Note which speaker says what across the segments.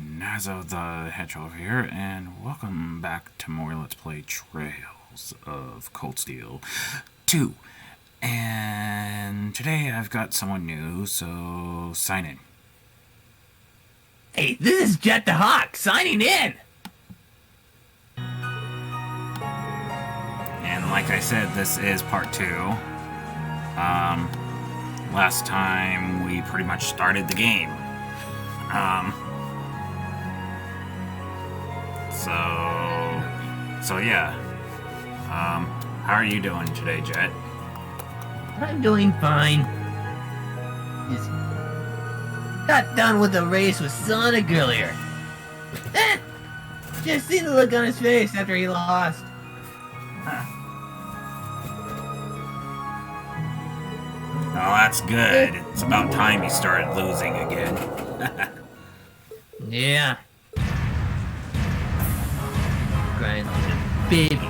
Speaker 1: Nazo the Hedgehog here, and welcome back to more Let's Play Trails of Cold Steel 2. And today I've got someone new, so sign in.
Speaker 2: Hey, this is Jet the Hawk, signing in!
Speaker 1: And like I said, this is part 2. Last time we pretty much started the game. So yeah. How are you doing today, Jet?
Speaker 2: I'm doing fine. Just got done with the race with Sonic earlier. Just see the look on his face after he lost.
Speaker 1: Oh, that's good. It's about time you started losing again.
Speaker 2: Yeah. Crying like a baby.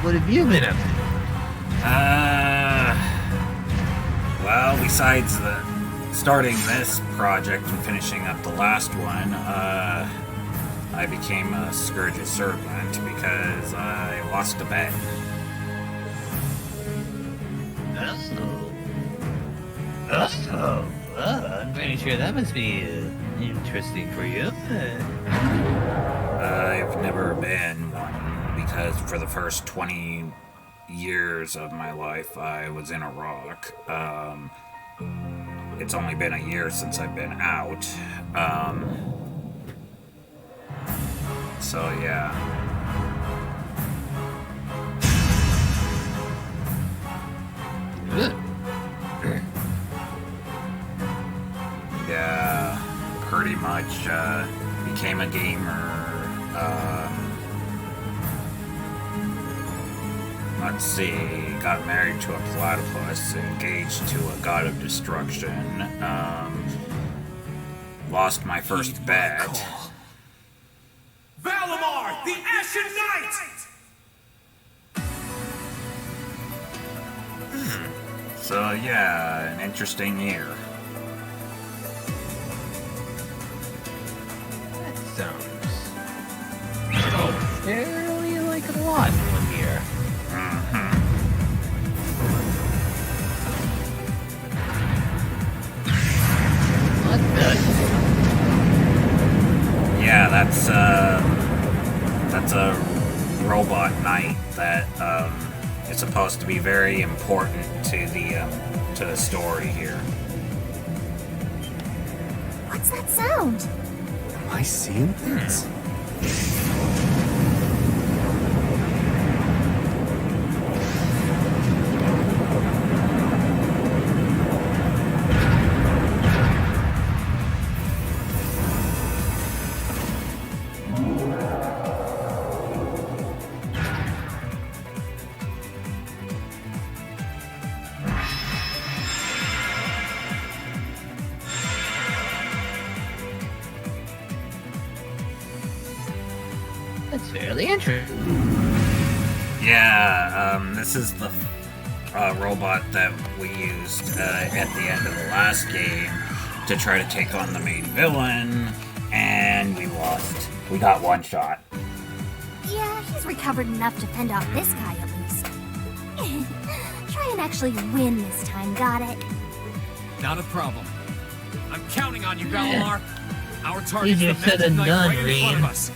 Speaker 2: What have you been up to?
Speaker 1: Well, besides starting this project and finishing up the last one, I became a Scourge's servant because I lost a bet.
Speaker 2: I'm pretty sure that must be interesting for you.
Speaker 1: I've never been one because for the first 20 years of my life I was in Iraq. It's only been a year since I've been out. So yeah. Yeah, pretty much became a gamer. Let's see, got married to a platypus, engaged to a god of destruction, lost my first bet.
Speaker 3: Valimar, the Ashen Knight!
Speaker 1: So yeah, an interesting year.
Speaker 2: That sounds fairly like a lot one year. What the?
Speaker 1: Yeah, that's a robot knight that is supposed to be very important to the story here.
Speaker 4: What's that sound?
Speaker 5: Am I seeing things?
Speaker 2: That's fairly interesting.
Speaker 1: Yeah, this is the robot that we used at the end of the last game to try to take on the main villain, and we lost. We got one shot.
Speaker 4: Yeah, he's recovered enough to fend off this guy at least. Try and actually win this time, got it?
Speaker 3: Not a problem. I'm counting on you, Valimar. Our target's
Speaker 2: Easier
Speaker 3: the
Speaker 2: said than
Speaker 3: Magic Knight
Speaker 2: done,
Speaker 3: right in front of
Speaker 2: Rean.
Speaker 3: us.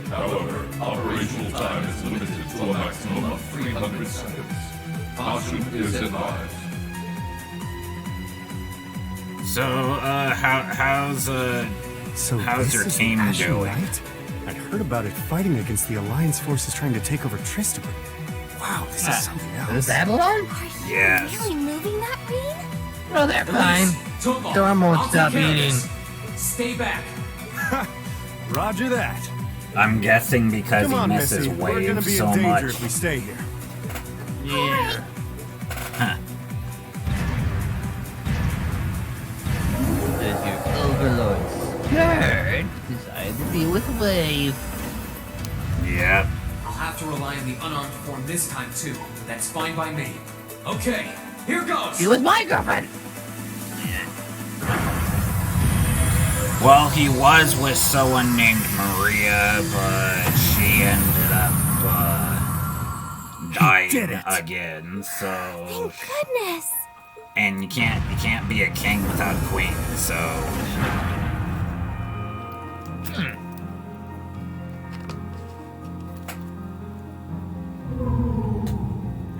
Speaker 6: However, operational time is limited to a maximum of 300 seconds. Caution is advised.
Speaker 1: So, how's
Speaker 5: this
Speaker 1: your
Speaker 5: is
Speaker 1: team
Speaker 5: the Ashen
Speaker 1: doing?
Speaker 5: Knight? I'd heard about it fighting against the Alliance forces trying to take over Tristram. Wow, this is something
Speaker 2: Is
Speaker 5: else.
Speaker 2: Babylon?
Speaker 4: Are you
Speaker 1: Yes.
Speaker 4: really moving that, Rean?
Speaker 2: Well, they're fine. Storm won't stop eating.
Speaker 3: Stay back.
Speaker 5: Roger that.
Speaker 1: I'm guessing because
Speaker 5: Come on,
Speaker 1: he misses
Speaker 5: Missy. We're gonna
Speaker 1: waves
Speaker 5: be
Speaker 1: so
Speaker 5: in danger
Speaker 1: much.
Speaker 5: if we stay here.
Speaker 2: Yeah.
Speaker 1: Huh.
Speaker 2: Does your overlord Scourge decide to be with Wave?
Speaker 1: Yep.
Speaker 3: I'll have to rely on the unarmed form this time too. That's fine by me. Okay, here goes.
Speaker 2: She was my girlfriend.
Speaker 1: Well, he was with someone named Maria, but she ended up dying again. So,
Speaker 4: Thank goodness.
Speaker 1: and you can't be a king without a queen. So,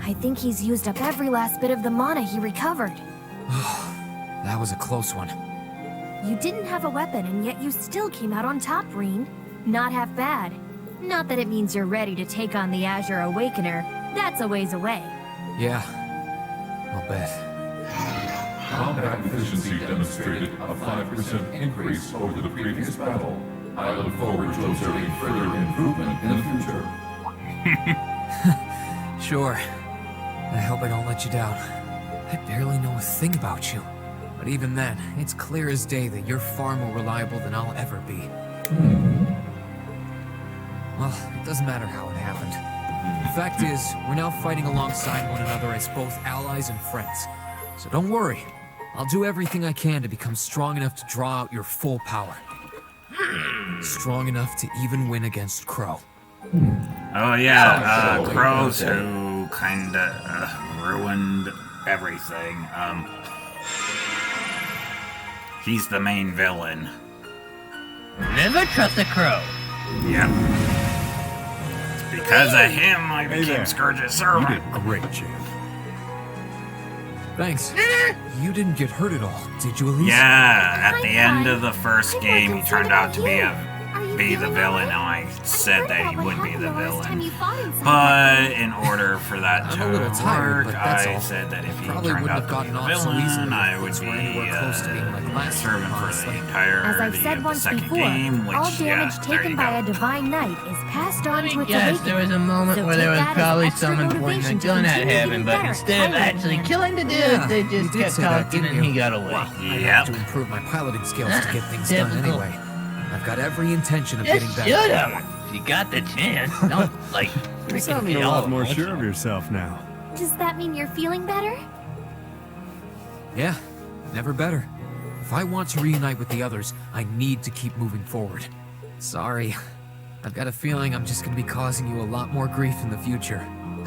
Speaker 4: I think he's used up every last bit of the mana he recovered.
Speaker 3: That was a close one.
Speaker 4: You didn't have a weapon, and yet you still came out on top, Reen. Not half bad. Not that it means you're ready to take on the Azure Awakener. That's a ways away.
Speaker 3: Yeah, I'll bet.
Speaker 6: Combat efficiency demonstrated a 5% increase over the previous battle. I look forward to observing further improvement in the future.
Speaker 3: Sure. I hope I don't let you down. I barely know a thing about you. But even then, it's clear as day that you're far more reliable than I'll ever be. Well, it doesn't matter how it happened. The fact is, we're now fighting alongside one another as both allies and friends. So don't worry. I'll do everything I can to become strong enough to draw out your full power. Strong enough to even win against Crow.
Speaker 1: oh yeah, Crows who kinda ruined everything. He's the main villain.
Speaker 2: Never trust a crow.
Speaker 1: Yep. Because of him, I became
Speaker 5: there.
Speaker 1: Scourge's
Speaker 5: You
Speaker 1: servant.
Speaker 5: did great, champ.
Speaker 3: Thanks. You didn't get hurt at all, did you, Elise?
Speaker 1: Yeah, at the
Speaker 4: I'm
Speaker 1: end
Speaker 4: fine.
Speaker 1: of the first
Speaker 4: I'm more
Speaker 1: game, he
Speaker 4: concerned
Speaker 1: turned out
Speaker 4: about
Speaker 1: to be
Speaker 4: you.
Speaker 1: a
Speaker 4: Are you
Speaker 1: be the
Speaker 4: feeling
Speaker 1: villain, and
Speaker 4: alright?
Speaker 1: I said that he would be the
Speaker 4: Last time
Speaker 1: villain.
Speaker 4: you fought inside
Speaker 1: But in order for that
Speaker 3: I'm
Speaker 1: to
Speaker 3: a little tired,
Speaker 1: work,
Speaker 3: but that's
Speaker 1: I
Speaker 3: all.
Speaker 1: said that if he
Speaker 3: Probably
Speaker 1: turned
Speaker 3: wouldn't
Speaker 1: out
Speaker 3: have
Speaker 1: to be
Speaker 3: gotten
Speaker 1: the
Speaker 3: off so easily
Speaker 1: villain,
Speaker 3: if
Speaker 1: I
Speaker 3: things
Speaker 1: would
Speaker 3: were
Speaker 1: be
Speaker 3: anywhere close to being like
Speaker 1: a
Speaker 3: last
Speaker 1: servant
Speaker 3: time,
Speaker 1: for
Speaker 3: honestly.
Speaker 1: the
Speaker 4: As
Speaker 1: entirety
Speaker 4: I've said
Speaker 1: of the
Speaker 4: once
Speaker 1: second
Speaker 4: before,
Speaker 1: game, which,
Speaker 4: all
Speaker 1: yeah,
Speaker 4: damage
Speaker 1: there
Speaker 4: taken
Speaker 1: you
Speaker 4: by a
Speaker 1: go.
Speaker 4: divine knight is passed on to its
Speaker 2: Yes, there was a moment
Speaker 4: So
Speaker 2: where there
Speaker 4: take
Speaker 2: was
Speaker 4: that as
Speaker 2: probably
Speaker 4: extra
Speaker 2: someone pointing a
Speaker 4: motivation to
Speaker 2: gun at
Speaker 4: continue
Speaker 2: heaven,
Speaker 4: getting
Speaker 2: but
Speaker 4: better
Speaker 2: instead of
Speaker 4: at piloting
Speaker 2: actually
Speaker 4: him.
Speaker 2: killing the dude,
Speaker 3: Yeah,
Speaker 2: they
Speaker 3: you
Speaker 2: just
Speaker 3: did
Speaker 2: kept
Speaker 3: say that,
Speaker 2: talking
Speaker 3: didn't
Speaker 2: and
Speaker 3: you?
Speaker 2: he got away.
Speaker 3: Well, I
Speaker 1: Yep.
Speaker 3: have to improve my piloting skills to get things done
Speaker 2: Typical.
Speaker 3: anyway. I've got every intention of
Speaker 2: Just
Speaker 3: getting better.
Speaker 2: shoot him! If you got the chance, don't, like,
Speaker 5: You're
Speaker 2: freaking
Speaker 5: sounding
Speaker 2: get
Speaker 5: a
Speaker 2: all
Speaker 5: lot more sure
Speaker 2: emotional.
Speaker 5: of yourself now.
Speaker 4: Does that mean you're feeling better?
Speaker 3: Yeah, never better. If I want to reunite with the others, I need to keep moving forward. Sorry. I've got a feeling I'm just gonna be causing you a lot more grief in the future.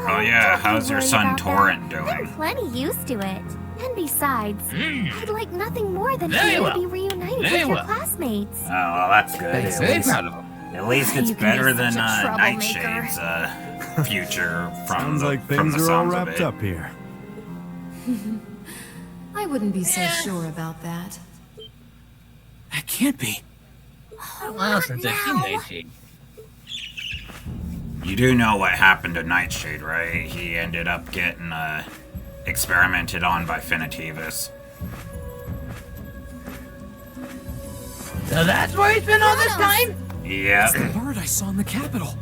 Speaker 1: Oh yeah,
Speaker 4: Don't
Speaker 1: how's
Speaker 4: you
Speaker 1: your
Speaker 4: worry
Speaker 1: son
Speaker 4: about
Speaker 1: Torrent
Speaker 4: that. I'm
Speaker 1: doing?
Speaker 4: plenty used to it. And besides, I'd like nothing more than for
Speaker 2: Very
Speaker 4: you
Speaker 2: well.
Speaker 4: to be reunited
Speaker 2: Very
Speaker 4: with your
Speaker 2: well.
Speaker 4: classmates.
Speaker 1: Oh, well, that's good.
Speaker 3: Thanks,
Speaker 2: Very
Speaker 3: Elise.
Speaker 2: proud of him.
Speaker 1: At least it's
Speaker 4: You can be
Speaker 1: better than
Speaker 4: such a troublemaker.
Speaker 1: Nightshade's future from
Speaker 5: Sounds
Speaker 1: the,
Speaker 5: like
Speaker 1: from
Speaker 5: things
Speaker 1: the
Speaker 5: are all
Speaker 1: sounds of
Speaker 5: wrapped
Speaker 1: it.
Speaker 5: up here.
Speaker 7: I wouldn't be so sure about that.
Speaker 3: That can't be.
Speaker 2: Well, since I've seen Nightshade.
Speaker 1: You do know what happened to Nightshade, right? He ended up getting experimented on by Finitivis.
Speaker 2: So that's where he's been all this time?
Speaker 1: Yep.
Speaker 3: The bird I saw in the Capitol.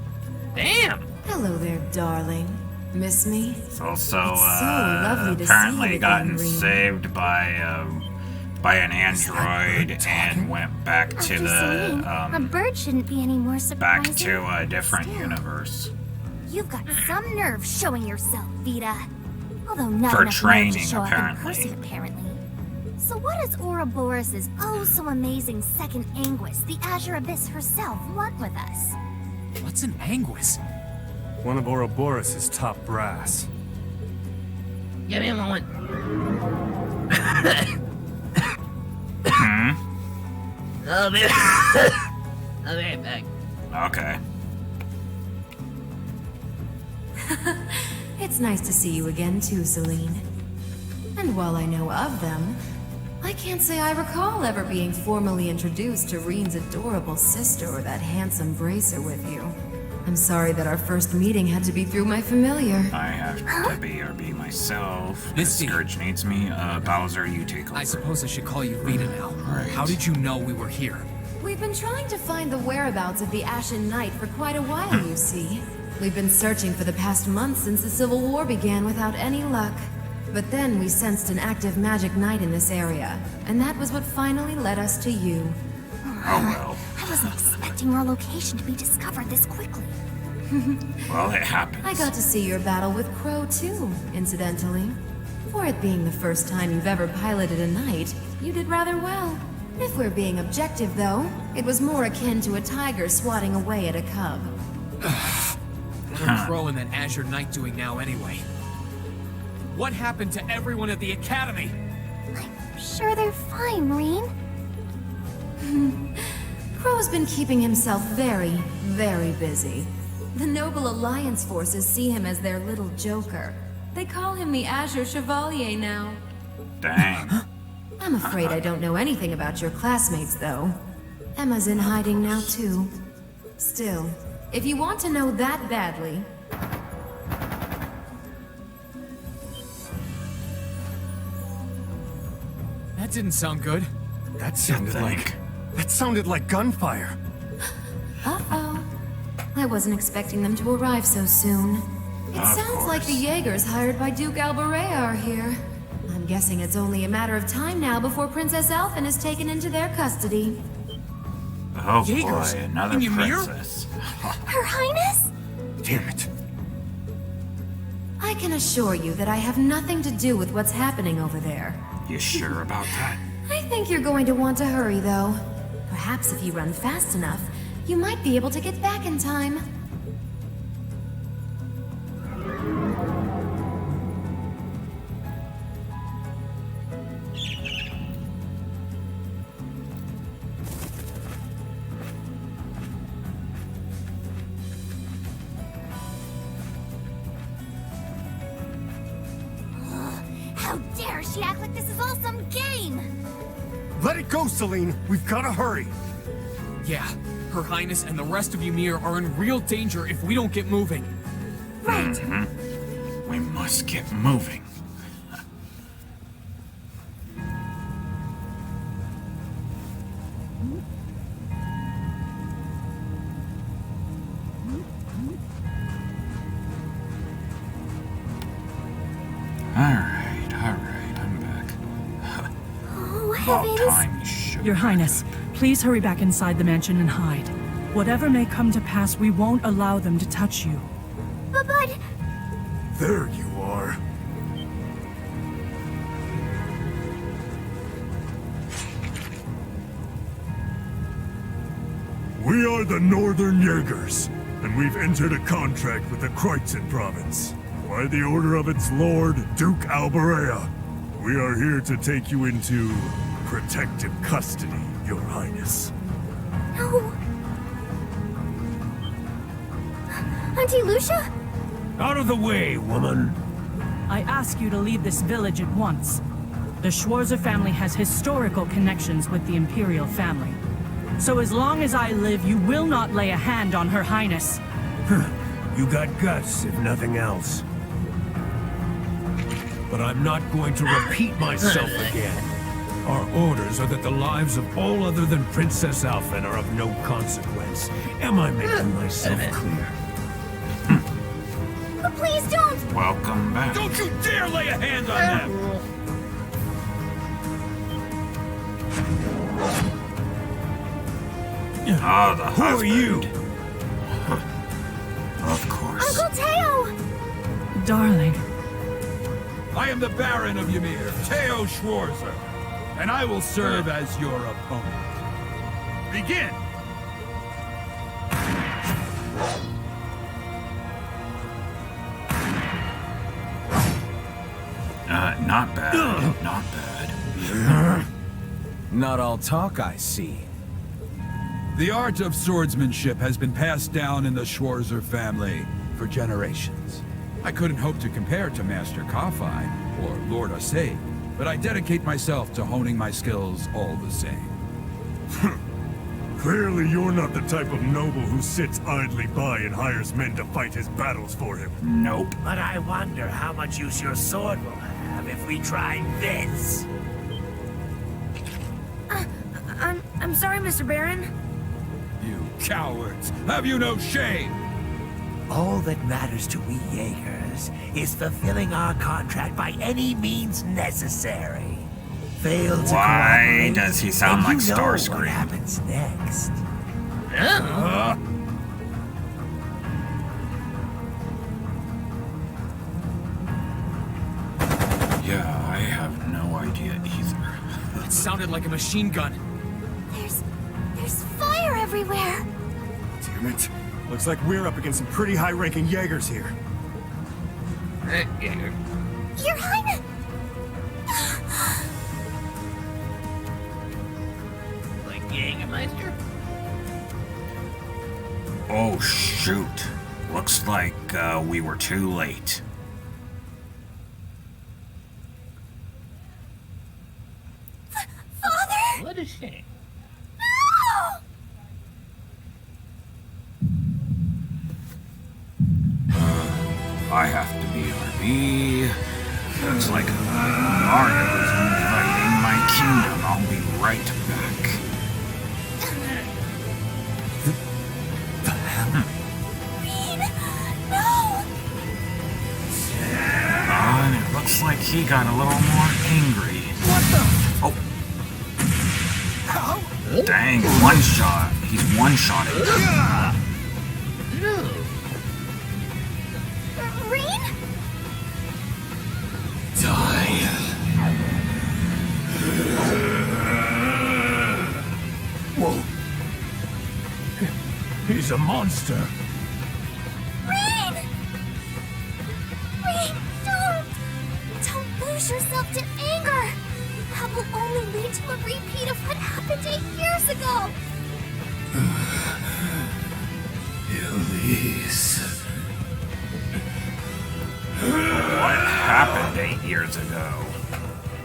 Speaker 2: Damn!
Speaker 7: Hello there, darling. Miss me?
Speaker 1: It's also
Speaker 7: It's so lovely to see
Speaker 1: apparently
Speaker 7: you
Speaker 1: gotten
Speaker 7: again, Reen.
Speaker 1: saved by an android and went back to
Speaker 4: After
Speaker 1: the
Speaker 4: Celine, a bird shouldn't be any more surprising.
Speaker 1: back to a different
Speaker 4: Still,
Speaker 1: universe.
Speaker 4: You've got some nerve showing yourself, Vita. Although not
Speaker 1: For
Speaker 4: enough nerve to
Speaker 1: training,
Speaker 4: show up in
Speaker 1: apparently.
Speaker 4: person, apparently. So what does Ouroboros' oh so amazing second Anguis, the Azure Abyss herself, want with us?
Speaker 3: What's an Anguis?
Speaker 5: One of Ouroboros' top brass.
Speaker 2: Give me a moment. I'll be right back.
Speaker 1: Okay.
Speaker 7: It's nice to see you again too, Celine. And while I know of them, I can't say I recall ever being formally introduced to Reen's adorable sister or that handsome bracer with you. I'm sorry that our first meeting had to be through my familiar.
Speaker 1: I have to be myself. If
Speaker 3: Misty.
Speaker 1: Scourge needs me. Bowser, you take over.
Speaker 3: I suppose I should call you Vita now.
Speaker 1: Right.
Speaker 3: How did you know we were here?
Speaker 7: We've been trying to find the whereabouts of the Ashen Knight for quite a while, you see. We've been searching for the past month since the Civil War began without any luck. But then we sensed an active magic knight in this area, and that was what finally led us to you.
Speaker 1: Oh
Speaker 4: I wasn't expecting our location to be discovered this quickly.
Speaker 1: well. Well, it happens.
Speaker 7: I got to see your battle with Crow too, incidentally. For it being the first time you've ever piloted a knight, you did rather well. If we're being objective, though, it was more akin to a tiger swatting away at a cub.
Speaker 3: What are Crow and that Azure Knight doing now anyway? What happened to everyone at the Academy?
Speaker 4: I'm sure they're fine, Reen.
Speaker 7: Crow's been keeping himself very, very busy. The Noble Alliance forces see him as their little joker. They call him the Azure Chevalier now.
Speaker 1: Dang.
Speaker 7: I'm afraid I don't know anything about your classmates, though. Emma's in hiding now, too. Still, if you want to know that badly...
Speaker 3: That didn't sound good.
Speaker 5: That sounded like gunfire.
Speaker 7: Uh-oh. I wasn't expecting them to arrive so soon. It sounds like the Jaegers hired by Duke Alberea are here. I'm guessing it's only a matter of time now before Princess Alphen is taken into their custody.
Speaker 1: Oh
Speaker 3: Jaegers?
Speaker 1: boy, another
Speaker 3: In Ymir?
Speaker 1: princess.
Speaker 4: Her Highness?
Speaker 5: Damn it.
Speaker 7: I can assure you that I have nothing to do with what's happening over there.
Speaker 1: You sure about that?
Speaker 7: I think you're going to want to hurry, though. Perhaps if you run fast enough, you might be able to get back in time.
Speaker 4: How dare she act like this is all some game?
Speaker 5: Let it go, Celine. We've got to hurry.
Speaker 3: Yeah, Her Highness and the rest of Ymir are in real danger if we don't get moving.
Speaker 4: Right.
Speaker 1: We must get moving. Alright, I'm back.
Speaker 4: Oh,
Speaker 1: About
Speaker 4: heavens.
Speaker 1: time, you should.
Speaker 8: Your Highness, please hurry back inside the mansion and hide. Whatever may come to pass, we won't allow them to touch you.
Speaker 4: But...
Speaker 5: There you are.
Speaker 9: We are the Northern Jaegers, and we've entered a contract with the Kreutzen province. By the order of its lord, Duke Alberea, we are here to take you into protective custody, Your Highness.
Speaker 4: No. Auntie Lucia?
Speaker 9: Out of the way, woman!
Speaker 8: I ask you to leave this village at once. The Schwarzer family has historical connections with the Imperial family. So as long as I live, you will not lay a hand on Her Highness.
Speaker 9: You got guts, if nothing else. But I'm not going to repeat myself again. Our orders are that the lives of all other than Princess Alphen are of no consequence. Am I making myself clear?
Speaker 4: But please don't!
Speaker 1: Welcome back.
Speaker 9: Don't you dare lay a hand on them!
Speaker 1: Ah, the
Speaker 9: Who are
Speaker 1: husband.
Speaker 9: you?
Speaker 1: Of course.
Speaker 4: Uncle Teo!
Speaker 8: Darling,
Speaker 10: I am the Baron of Ymir, Teo Schwarzer, and I will serve as your opponent. Begin!
Speaker 1: Not bad. Not bad.
Speaker 11: Not all talk, I see.
Speaker 10: The art of swordsmanship has been passed down in the Schwarzer family for generations. I couldn't hope to compare to Master Kafai or Lord Asay, but I dedicate myself to honing my skills all the same.
Speaker 9: Clearly you're not the type of noble who sits idly by and hires men to fight his battles for him.
Speaker 1: Nope.
Speaker 12: But I wonder how much use your sword will have if we try this.
Speaker 4: I'm sorry, Mr. Baron.
Speaker 10: You cowards! Have you no shame?
Speaker 12: All that matters to we Jaegers is fulfilling our contract by any means necessary. Fail to
Speaker 1: Why
Speaker 12: cooperate,
Speaker 1: does he sound
Speaker 12: and
Speaker 1: like
Speaker 12: you know
Speaker 1: Starscream?
Speaker 12: what happens next.
Speaker 1: Yeah, I have no idea either.
Speaker 3: It sounded like a machine gun.
Speaker 4: everywhere.
Speaker 5: Damn it. Looks like we're up against some pretty high-ranking Jaegers here.
Speaker 2: Jaeger.
Speaker 4: Your Highness!
Speaker 2: Like Jägermeister?
Speaker 1: Oh, shoot. Looks like we were too late.
Speaker 4: Father!
Speaker 2: What a shame.
Speaker 4: No!
Speaker 1: I have to be RB. Looks like Mario's invading my kingdom. I'll be right back.
Speaker 4: Rean! No!
Speaker 1: And it looks like he got a little more angry. What the? Oh. How? Dang, one shot. He's one-shotting.
Speaker 2: No.
Speaker 4: Rean?
Speaker 1: Die.
Speaker 9: Whoa. He's a monster.
Speaker 4: Rean! Rean, don't! Don't lose yourself to anger! That will only lead to a repeat of what happened 8 years ago!
Speaker 1: Elise. What happened 8 years ago?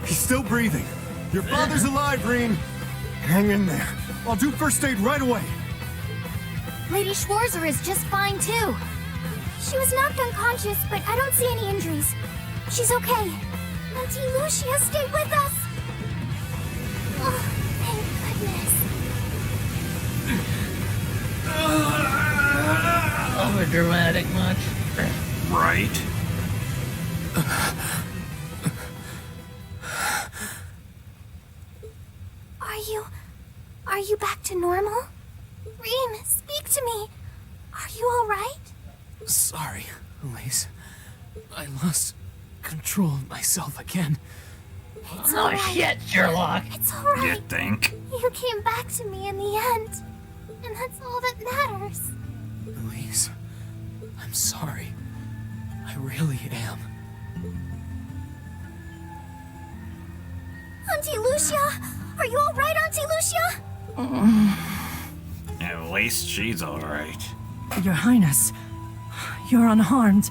Speaker 5: He's still breathing. Your father's alive, Rean. Hang in there. I'll do first aid right away.
Speaker 4: Lady Schwarzer is just fine, too. She was knocked unconscious, but I don't see any injuries. She's okay. Auntie Lucia, stay with us! Oh, thank goodness.
Speaker 2: Over dramatic much?
Speaker 1: Right.
Speaker 4: Are you back to normal? Rean, speak to me. Are you alright?
Speaker 3: Sorry, Elise. I lost control of myself again.
Speaker 4: It's
Speaker 2: Oh
Speaker 4: alright.
Speaker 2: shit, Sherlock.
Speaker 4: It's
Speaker 1: You
Speaker 4: alright.
Speaker 1: think?
Speaker 4: You came back to me in the end. And that's all that matters.
Speaker 3: Elise, I'm sorry. I really am.
Speaker 4: Auntie Lucia! Are you alright, Auntie Lucia?
Speaker 1: At least she's alright.
Speaker 8: Your Highness, you're unharmed.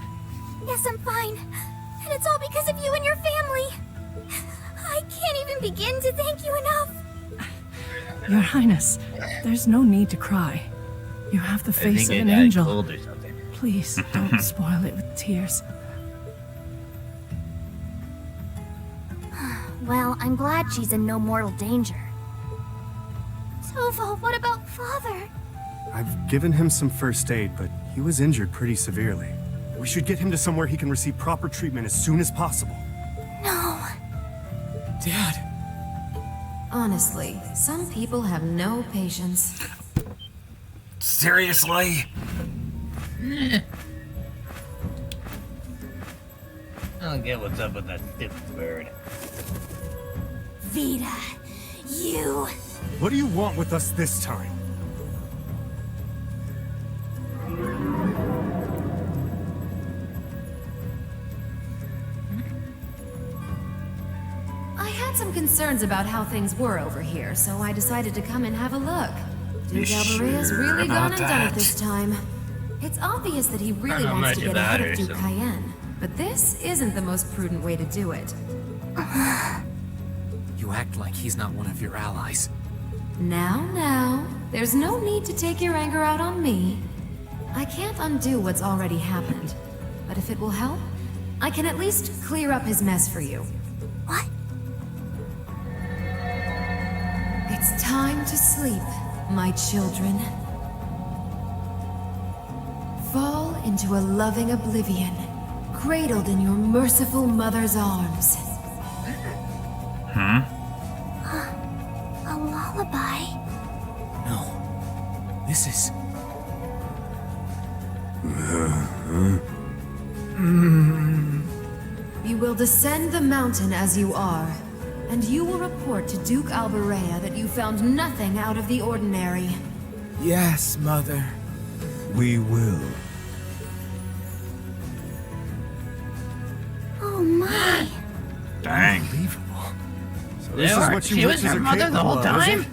Speaker 4: Yes, I'm fine. And it's all because of you and your family. I can't even begin to thank you enough.
Speaker 8: Your Highness, there's no need to cry. You have the
Speaker 2: I
Speaker 8: face
Speaker 2: think
Speaker 8: of
Speaker 2: I
Speaker 8: an
Speaker 2: got
Speaker 8: angel.
Speaker 2: cold or something.
Speaker 8: Please don't spoil it with tears.
Speaker 4: Well, I'm glad she's in no mortal danger. Tova, what about Father?
Speaker 5: I've given him some first aid, but he was injured pretty severely. We should get him to somewhere he can receive proper treatment as soon as possible.
Speaker 4: No.
Speaker 3: Dad!
Speaker 7: Honestly, some people have no patience.
Speaker 1: Seriously?
Speaker 2: I don't get what's up with that stupid bird.
Speaker 4: Vita, you...
Speaker 5: What do you want with us this time?
Speaker 7: I had some concerns about how things were over here, so I decided to come and have a look.
Speaker 1: You
Speaker 7: Duke Alberea's
Speaker 1: sure
Speaker 7: really
Speaker 1: about
Speaker 7: gone and done
Speaker 1: that?
Speaker 7: it this time. It's obvious that he really
Speaker 2: Not
Speaker 7: wants to
Speaker 2: much
Speaker 7: get
Speaker 2: about
Speaker 7: ahead
Speaker 2: her,
Speaker 7: of Duke
Speaker 2: so-
Speaker 7: Cayenne, but this isn't the most prudent way to do it.
Speaker 3: You act like he's not one of your allies.
Speaker 7: Now, there's no need to take your anger out on me. I can't undo what's already happened, but if it will help, I can at least clear up his mess for you.
Speaker 4: What?
Speaker 7: It's time to sleep, my children. Fall into a loving oblivion, cradled in your merciful mother's arms.
Speaker 4: A lullaby?
Speaker 3: No. This is...
Speaker 7: You will descend the mountain as you are, and you will report to Duke Alberea that you found nothing out of the ordinary.
Speaker 11: Yes, Mother.
Speaker 9: We will.
Speaker 4: Oh my.
Speaker 1: Dang.
Speaker 5: So this is what
Speaker 2: She was her mother the whole time?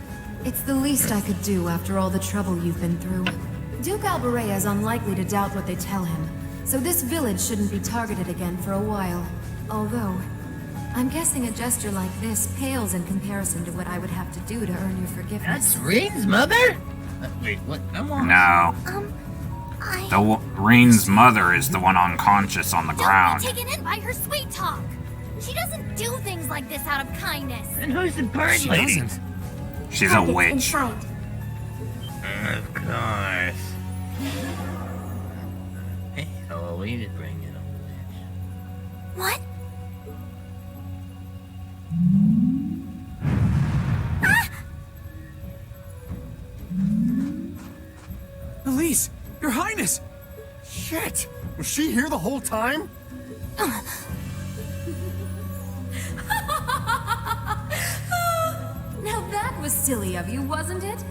Speaker 7: It's the least I could do after all the trouble you've been through. Duke Alberea is unlikely to doubt what they tell him, so this village shouldn't be targeted again for a while. Although, I'm guessing a gesture like this pales in comparison to what I would have to do to earn your forgiveness.
Speaker 2: That's Reen's mother? Wait, what? I'm on.
Speaker 1: No. Reen's mother is the one unconscious on the ground.
Speaker 4: Don't be taken in by her sweet talk. She doesn't do things like this out of kindness.
Speaker 2: And who's the bird
Speaker 3: She
Speaker 2: lady?
Speaker 3: doesn't.
Speaker 1: She's a witch.
Speaker 4: Inside.
Speaker 2: Of course. Hey, Halloween is bringing it up.
Speaker 4: What?
Speaker 11: Elise! Your Highness!
Speaker 5: Shit! Was she here the whole time?
Speaker 7: Now that was silly of you, wasn't it?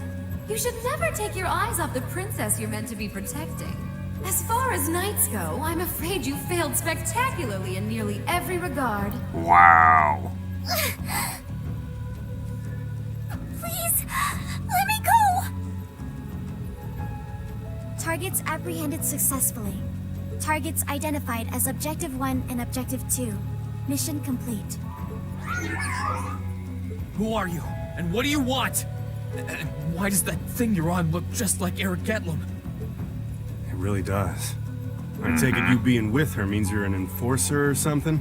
Speaker 7: You should never take your eyes off the princess you're meant to be protecting. As far as knights go, I'm afraid you failed spectacularly in nearly every regard.
Speaker 1: Wow.
Speaker 4: Please, let me go! Targets apprehended successfully. Targets identified as Objective 1 and Objective 2. Mission complete.
Speaker 3: Who are you? And what do you want? And why does that thing you're on look just like Eric Getlum?
Speaker 5: It really does. I take it you being with her means you're an enforcer or something?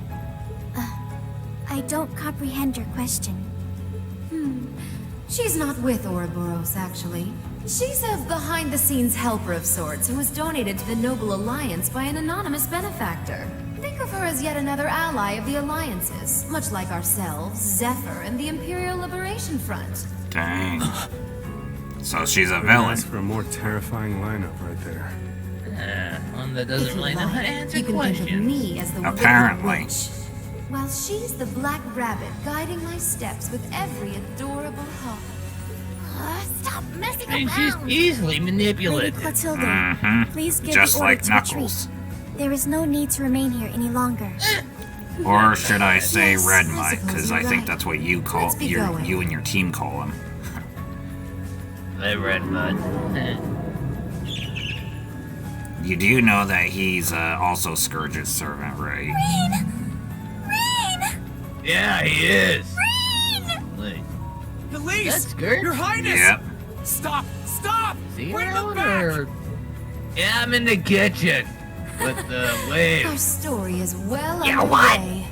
Speaker 4: I don't comprehend your question.
Speaker 7: She's not with Ouroboros, actually. She's a behind-the-scenes helper of sorts who was donated to the Noble Alliance by an anonymous benefactor. Think of her as yet another ally of the Alliances, much like ourselves, Zephyr, and the Imperial Liberation Front.
Speaker 1: Dang. So she's a villain.
Speaker 5: Ask for a more terrifying lineup right there.
Speaker 2: One that
Speaker 7: If
Speaker 2: doesn't
Speaker 7: you
Speaker 2: really know how to
Speaker 7: like,
Speaker 2: answer
Speaker 7: you can think of
Speaker 2: questions.
Speaker 7: me as the Wicked
Speaker 1: Apparently.
Speaker 7: Witch, while she's the Black Rabbit guiding my steps with every adorable hop.
Speaker 4: Stop messing
Speaker 2: And she's
Speaker 4: around!
Speaker 2: easily
Speaker 4: Lady
Speaker 2: manipulated.
Speaker 4: Clotilde, please give
Speaker 1: Just
Speaker 4: the order
Speaker 1: like
Speaker 4: to
Speaker 1: Knuckles.
Speaker 4: retreat. There is no need to remain here any longer.
Speaker 1: Or should I say
Speaker 7: Yes,
Speaker 1: Red
Speaker 7: I
Speaker 1: Mike?
Speaker 7: suppose
Speaker 1: Because
Speaker 7: you're
Speaker 1: I think
Speaker 7: right.
Speaker 1: that's what you call
Speaker 7: Let's be going.
Speaker 1: you and your team call him.
Speaker 2: The red mud.
Speaker 1: You do know that he's also Scourge's servant, right?
Speaker 2: Yeah, he is. Wait,
Speaker 3: Elise!
Speaker 2: that's good.
Speaker 3: Your Highness!
Speaker 1: Yep.
Speaker 3: Stop! Stop!
Speaker 2: See
Speaker 3: Bring them
Speaker 2: around
Speaker 3: back!
Speaker 2: or... Yeah, I'm in the kitchen with the
Speaker 7: Our
Speaker 2: waves.
Speaker 7: story is well
Speaker 2: Yeah,
Speaker 7: underway.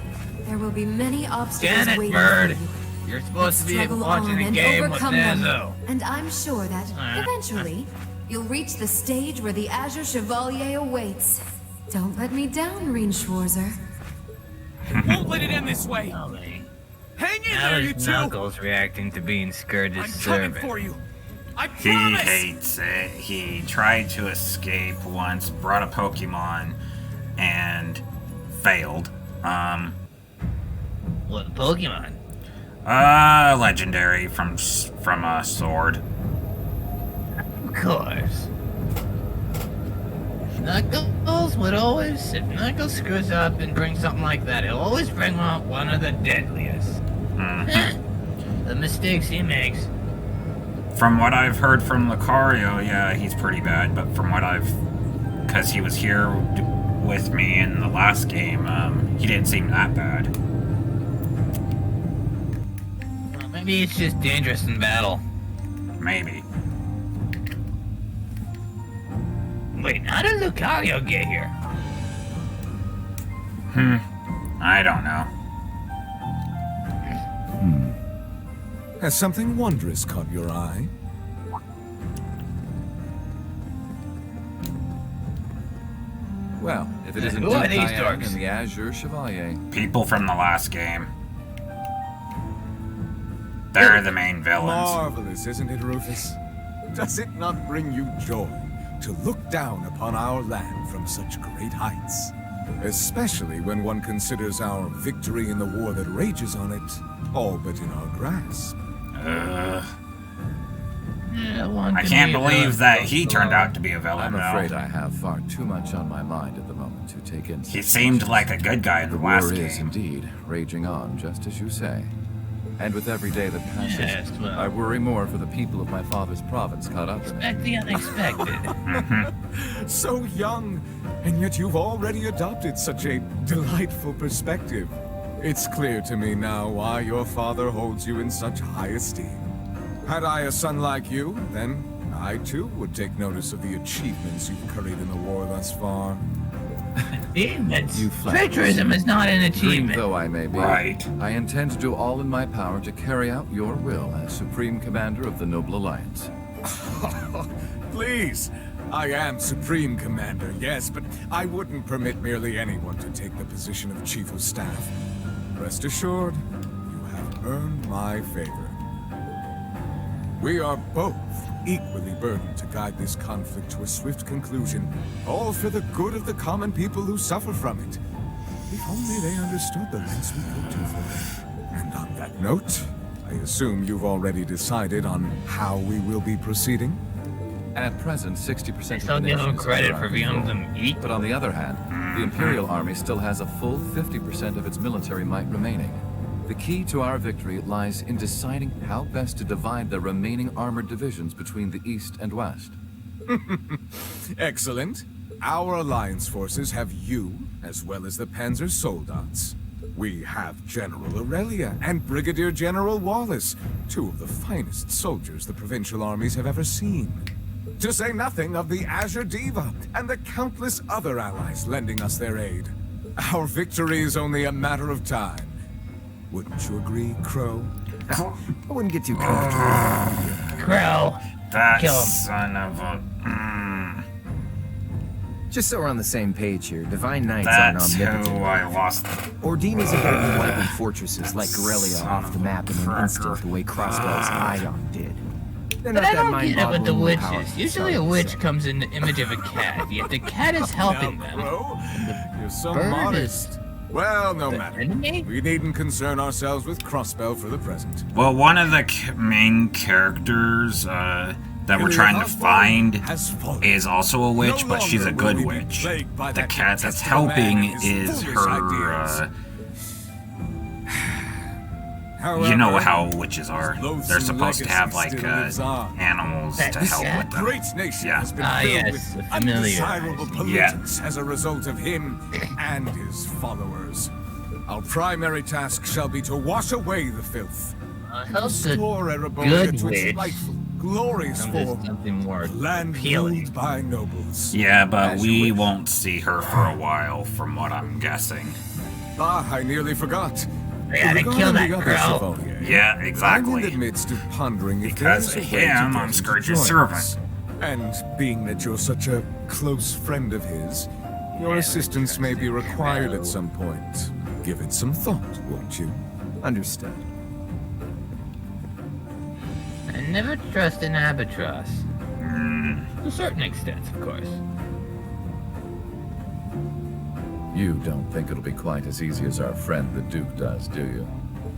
Speaker 7: There will be many obstacles
Speaker 2: Janet
Speaker 7: waiting
Speaker 2: Bird,
Speaker 7: for you.
Speaker 2: you're supposed to be
Speaker 7: Struggle
Speaker 2: watching
Speaker 7: on
Speaker 2: a
Speaker 7: and
Speaker 2: game with
Speaker 7: overcome them.
Speaker 2: Nazo.
Speaker 7: And I'm sure that, eventually, you'll reach the stage where the Azure Chevalier awaits. Don't let me down, Reen Schwarzer.
Speaker 3: Won't let it end this way! Hang in
Speaker 2: Now
Speaker 3: there, you
Speaker 2: there's
Speaker 3: two!
Speaker 2: Knuckles reacting to being Scourge's
Speaker 3: I'm coming
Speaker 2: servant.
Speaker 3: for you! I
Speaker 1: He
Speaker 3: promise!
Speaker 1: hates it. He tried to escape once, brought a Pokemon, and failed.
Speaker 2: What Pokemon?
Speaker 1: Legendary from a sword.
Speaker 2: Of course. Knuckles would always, if Knuckles screws up and brings something like that, he'll always bring out one of the deadliest. The mistakes he makes.
Speaker 1: From what I've heard from Lucario, yeah, he's pretty bad. But from what because he was here with me in the last game, he didn't seem that bad.
Speaker 2: Well, maybe it's just dangerous in battle.
Speaker 1: Maybe.
Speaker 2: Wait, how did Lucario get here?
Speaker 1: I don't know.
Speaker 11: Has something wondrous caught your eye? Well, if it isn't
Speaker 2: Who are
Speaker 11: Duke
Speaker 2: these
Speaker 11: Diane
Speaker 2: dorks?
Speaker 11: and the Azure Chevalier.
Speaker 1: People from the last game. They're the main villains.
Speaker 11: Marvelous, isn't it, Rufus? Does it not bring you joy to look down upon our land from such great heights? Especially when one considers our victory in the war that rages on it, all but in our grasp.
Speaker 1: I can't believe that he turned out to be a villain,
Speaker 13: I'm afraid
Speaker 1: though.
Speaker 13: I have far too much on my mind at the moment to take in.
Speaker 1: He seemed like a good guy in the last
Speaker 13: war is
Speaker 1: game.
Speaker 13: indeed raging on, just as you say. And with every day that passes,
Speaker 2: Yes, well.
Speaker 13: I worry more for the people of my father's province caught up in it.
Speaker 2: Expect the unexpected.
Speaker 11: So young, and yet you've already adopted such a delightful perspective. It's clear to me now why your father holds you in such high esteem. Had I a son like you, then I too would take notice of the achievements you've curried in the war thus far.
Speaker 2: Achievements?
Speaker 13: You flatter
Speaker 2: Patriotism
Speaker 13: me.
Speaker 2: is not an
Speaker 13: Dream
Speaker 2: achievement.
Speaker 13: though I may be,
Speaker 1: Right.
Speaker 13: I intend to do all in my power to carry out your will as Supreme Commander of the Noble Alliance.
Speaker 11: Please, I am Supreme Commander, yes, but I wouldn't permit merely anyone to take the position of Chief of Staff. Rest assured, you have earned my favor. We are both equally burdened to guide this conflict to a swift conclusion, all for the good of the common people who suffer from it. If only they understood the lengths we go to for them. And on that note, I assume you've already decided on how we will be proceeding?
Speaker 13: At present, 60%
Speaker 2: I
Speaker 13: of
Speaker 2: still
Speaker 13: the
Speaker 2: give
Speaker 13: nation
Speaker 2: them
Speaker 13: is
Speaker 2: credit
Speaker 13: under
Speaker 2: for
Speaker 13: our
Speaker 2: being
Speaker 13: control.
Speaker 2: them eat.
Speaker 13: But on the other hand, the Imperial Army still has a full 50% of its military might remaining. The key to our victory lies in deciding how best to divide the remaining armored divisions between the East and West.
Speaker 11: Excellent. Our Alliance forces have you, as well as the Panzer Soldats. We have General Aurelia and Brigadier General Wallace, two of the finest soldiers the provincial armies have ever seen. To say nothing of the Azure Diva and the countless other allies lending us their aid. Our victory is only a matter of time. Wouldn't you agree, Crow?
Speaker 14: I wouldn't get too comfortable.
Speaker 2: Crow.
Speaker 1: That
Speaker 2: Kill him.
Speaker 1: son of a...
Speaker 14: Just so we're on the same page here, Divine Knights aren't
Speaker 1: That's
Speaker 14: omnipotent.
Speaker 1: who I lost.
Speaker 14: Ordine isn't going to be wiping fortresses like Corellia
Speaker 1: Son
Speaker 14: off
Speaker 1: of
Speaker 14: the
Speaker 1: a
Speaker 14: map in an
Speaker 1: cracker.
Speaker 14: instant the way Crossbell's Ion did. They're
Speaker 2: But
Speaker 14: not
Speaker 2: I
Speaker 14: that
Speaker 2: don't get it with the
Speaker 14: mind-bogglingly powerful,
Speaker 2: witches. Usually
Speaker 14: sorry
Speaker 2: a
Speaker 14: to
Speaker 2: witch
Speaker 14: say.
Speaker 2: comes in the image of a cat, yet the cat is helping them.
Speaker 11: Crow, you're so
Speaker 2: Bird
Speaker 11: modest. Well, no
Speaker 2: the
Speaker 11: matter.
Speaker 2: enemy?
Speaker 11: We needn't concern ourselves with Crossbell for the present.
Speaker 1: Well, one of the main characters that we're trying to find is also a witch, but she's a good witch. The cat that's helping is her, you know how witches are. They're supposed to have, like, animals to help with them.
Speaker 11: Great nation
Speaker 1: Yeah.
Speaker 11: has been
Speaker 2: Ah,
Speaker 11: filled
Speaker 2: yes,
Speaker 11: with
Speaker 2: familiar.
Speaker 11: undesirable
Speaker 1: Yeah.
Speaker 11: pollutants as a result of him and his followers. Our primary task shall be to wash away the filth.
Speaker 2: Help the
Speaker 11: Restore Erebos
Speaker 2: good
Speaker 11: to its
Speaker 2: witch.
Speaker 11: rightful, glorious
Speaker 2: There's
Speaker 11: form.
Speaker 2: something more
Speaker 11: Land
Speaker 2: appealing.
Speaker 11: ruled by nobles.
Speaker 1: Yeah, but
Speaker 11: As you
Speaker 1: we
Speaker 11: wish.
Speaker 1: won't see her for a while, from what I'm guessing.
Speaker 11: Ah, I nearly forgot.
Speaker 2: I gotta
Speaker 11: Regarding
Speaker 2: kill that
Speaker 11: the other
Speaker 2: girl.
Speaker 11: Chevalier,
Speaker 1: Yeah,
Speaker 11: I'm in
Speaker 1: exactly.
Speaker 11: the midst of pondering if
Speaker 1: Because
Speaker 11: there's
Speaker 1: of
Speaker 11: a way to
Speaker 1: him,
Speaker 11: get
Speaker 1: I'm
Speaker 11: to
Speaker 1: Scourge's
Speaker 11: join
Speaker 1: servant.
Speaker 11: us. And being that you're such a close friend of his, your assistance may be required at some point. Give it some thought, won't you?
Speaker 14: Understood.
Speaker 2: And never trust an albatross. To a certain extent, of course.
Speaker 13: You don't think it'll be quite as easy as our friend the Duke does, do you?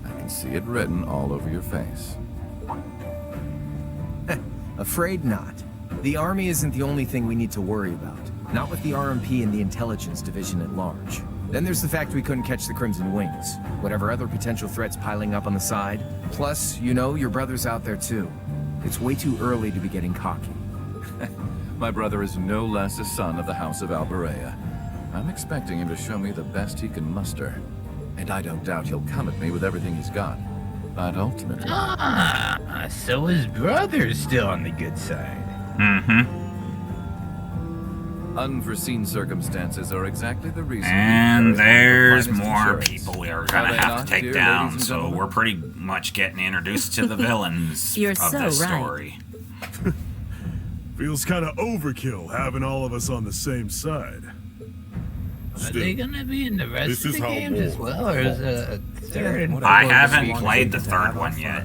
Speaker 13: I can see it written all over your face.
Speaker 14: Afraid not. The army isn't the only thing we need to worry about. Not with the RMP and the intelligence division at large. Then there's the fact we couldn't catch the Crimson Wings. Whatever other potential threats piling up on the side. Plus, you know, your brother's out there too. It's way too early to be getting cocky.
Speaker 13: My brother is no less a son of the House of Alberea. I'm expecting him to show me the best he can muster. And I don't doubt he'll come at me with everything he's got. But ultimately...
Speaker 2: Ah, so his brother's still on the good side.
Speaker 1: Mm-hmm.
Speaker 13: Unforeseen circumstances are exactly the reason...
Speaker 1: And there's
Speaker 13: finest
Speaker 1: more
Speaker 13: insurance.
Speaker 1: people we are
Speaker 13: Are
Speaker 1: gonna
Speaker 13: they
Speaker 1: have
Speaker 13: not,
Speaker 1: to take
Speaker 13: dear
Speaker 1: down,
Speaker 13: ladies and
Speaker 1: so
Speaker 13: gentlemen?
Speaker 1: we're pretty much getting introduced to the villains
Speaker 15: You're
Speaker 1: of
Speaker 15: so
Speaker 1: this
Speaker 15: right.
Speaker 1: story.
Speaker 9: Feels kind of overkill having all of us on the same side.
Speaker 2: Are they gonna be in the rest
Speaker 9: this
Speaker 2: of
Speaker 9: is
Speaker 2: the
Speaker 9: how
Speaker 2: games as
Speaker 9: war
Speaker 2: well, or is a third?
Speaker 1: I haven't played the third one yet.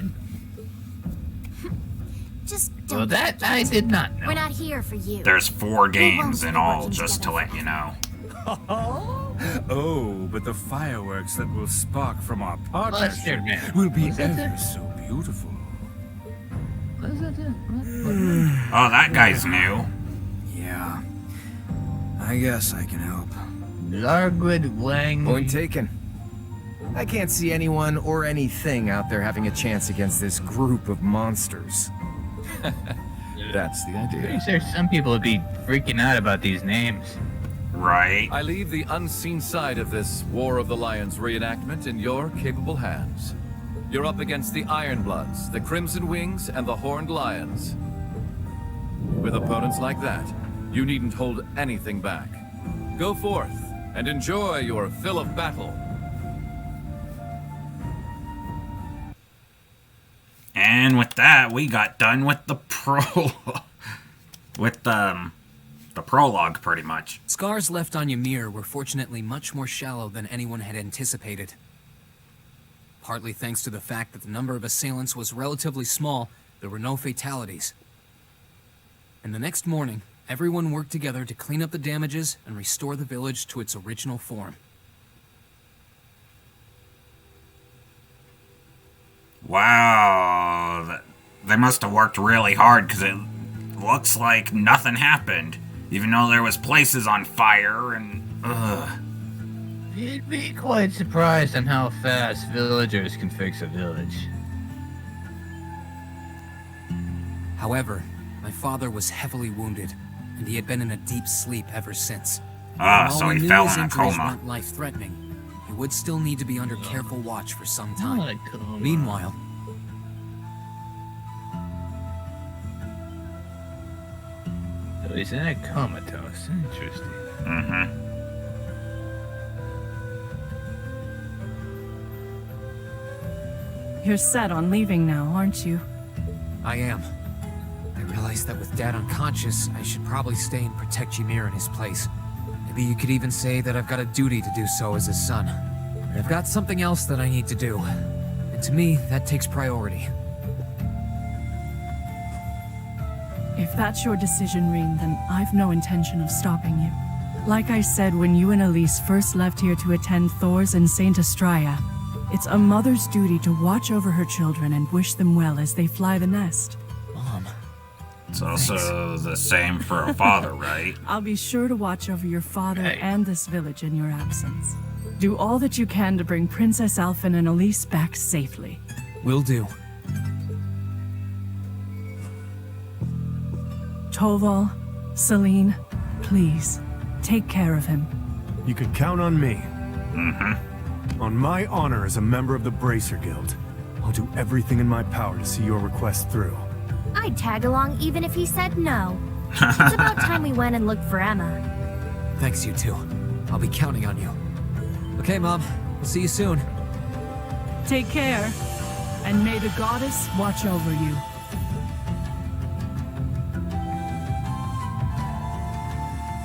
Speaker 4: Just
Speaker 2: Well,
Speaker 4: don't.
Speaker 2: that I did not know.
Speaker 4: We're not here for you.
Speaker 1: There's 4 games
Speaker 4: be
Speaker 1: in all,
Speaker 4: working
Speaker 1: just to
Speaker 4: together
Speaker 1: let you know.
Speaker 16: Oh, but the fireworks that will spark from our partnership
Speaker 2: Mustard Man.
Speaker 16: will be
Speaker 2: Is that
Speaker 16: ever
Speaker 2: it?
Speaker 16: so beautiful.
Speaker 1: Oh, that guy's new.
Speaker 3: Yeah. I guess I can help.
Speaker 2: Largwood Wang.
Speaker 14: Point taken. I can't see anyone or anything out there having a chance against this group of monsters.
Speaker 13: That's the idea.
Speaker 2: Pretty sure some people would be freaking out about these names.
Speaker 1: Right.
Speaker 13: I leave the unseen side of this War of the Lions reenactment in your capable hands. You're up against the Ironbloods, the Crimson Wings, and the Horned Lions. With opponents like that, you needn't hold anything back. Go forth and enjoy your fill of battle.
Speaker 1: And with that, we got done with the the prologue, pretty much.
Speaker 3: Scars left on Ymir were fortunately much more shallow than anyone had anticipated. Partly thanks to the fact that the number of assailants was relatively small, there were no fatalities. And the next morning, everyone worked together to clean up the damages and restore the village to its original form.
Speaker 1: Wow, they must have worked really hard, because it looks like nothing happened, even though there was places on fire and
Speaker 2: You'd be quite surprised on how fast villagers can fix a village.
Speaker 3: However, my father was heavily wounded, and he had been in a deep sleep ever since.
Speaker 1: So he fell in a coma.
Speaker 3: Weren't life-threatening, he would still need to be under careful watch for some time. Meanwhile,
Speaker 2: So he's in a comatose. Interesting.
Speaker 8: You're set on leaving now, aren't you?
Speaker 3: I am. I realized that with Dad unconscious, I should probably stay and protect Ymir in his place. Maybe you could even say that I've got a duty to do so as his son. But I've got something else that I need to do. And to me, that takes priority.
Speaker 8: If that's your decision, Rean, then I've no intention of stopping you. Like I said when you and Elise first left here to attend Thor's and Saint Astraea, it's a mother's duty to watch over her children and wish them well as they fly the nest.
Speaker 3: Mom.
Speaker 1: It's also the same for a father, right?
Speaker 8: I'll be sure to watch over your father and this village in your absence. Do all that you can to bring Princess Alphen and Elise back safely.
Speaker 3: Will do.
Speaker 8: Toval, Celine, please, take care of him.
Speaker 5: You could count on me. On my honor as a member of the Bracer Guild, I'll do everything in my power to see your request through.
Speaker 4: I'd tag along even if he said no. It's about time we went and looked for Emma.
Speaker 3: Thanks, you two. I'll be counting on you. Okay, Mom. We'll see you soon.
Speaker 8: Take care, and may the goddess watch over you.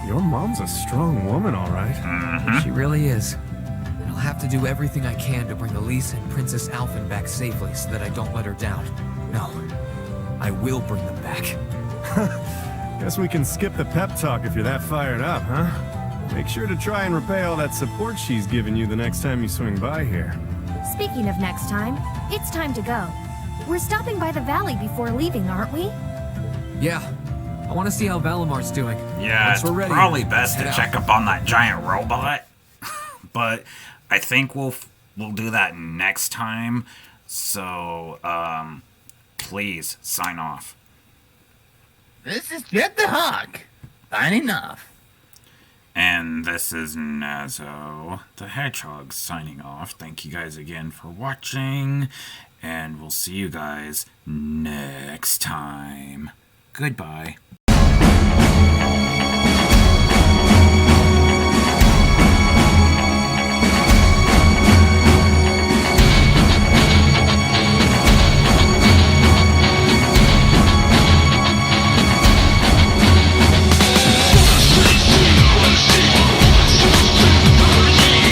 Speaker 5: Your mom's a strong woman, all right.
Speaker 3: She really is. And I'll have to do everything I can to bring Elise and Princess Alphen back safely so that I don't let her down. No, I will bring them back.
Speaker 5: Guess we can skip the pep talk if you're that fired up, huh? Make sure to try and repay all that support she's given you the next time you swing by here.
Speaker 4: Speaking of next time, it's time to go. We're stopping by the valley before leaving, aren't we?
Speaker 3: Yeah. I want to see how Valamar's doing.
Speaker 1: Yeah,
Speaker 3: Once
Speaker 1: it's
Speaker 3: we're ready,
Speaker 1: probably best to
Speaker 3: let's
Speaker 1: check
Speaker 3: head
Speaker 1: up on that giant robot. But I think we'll do that next time. So, please sign off.
Speaker 2: This is Jet the Hawk, signing off.
Speaker 1: And this is Nazo the Hedgehog signing off. Thank you guys again for watching, and we'll see you guys next time. Goodbye.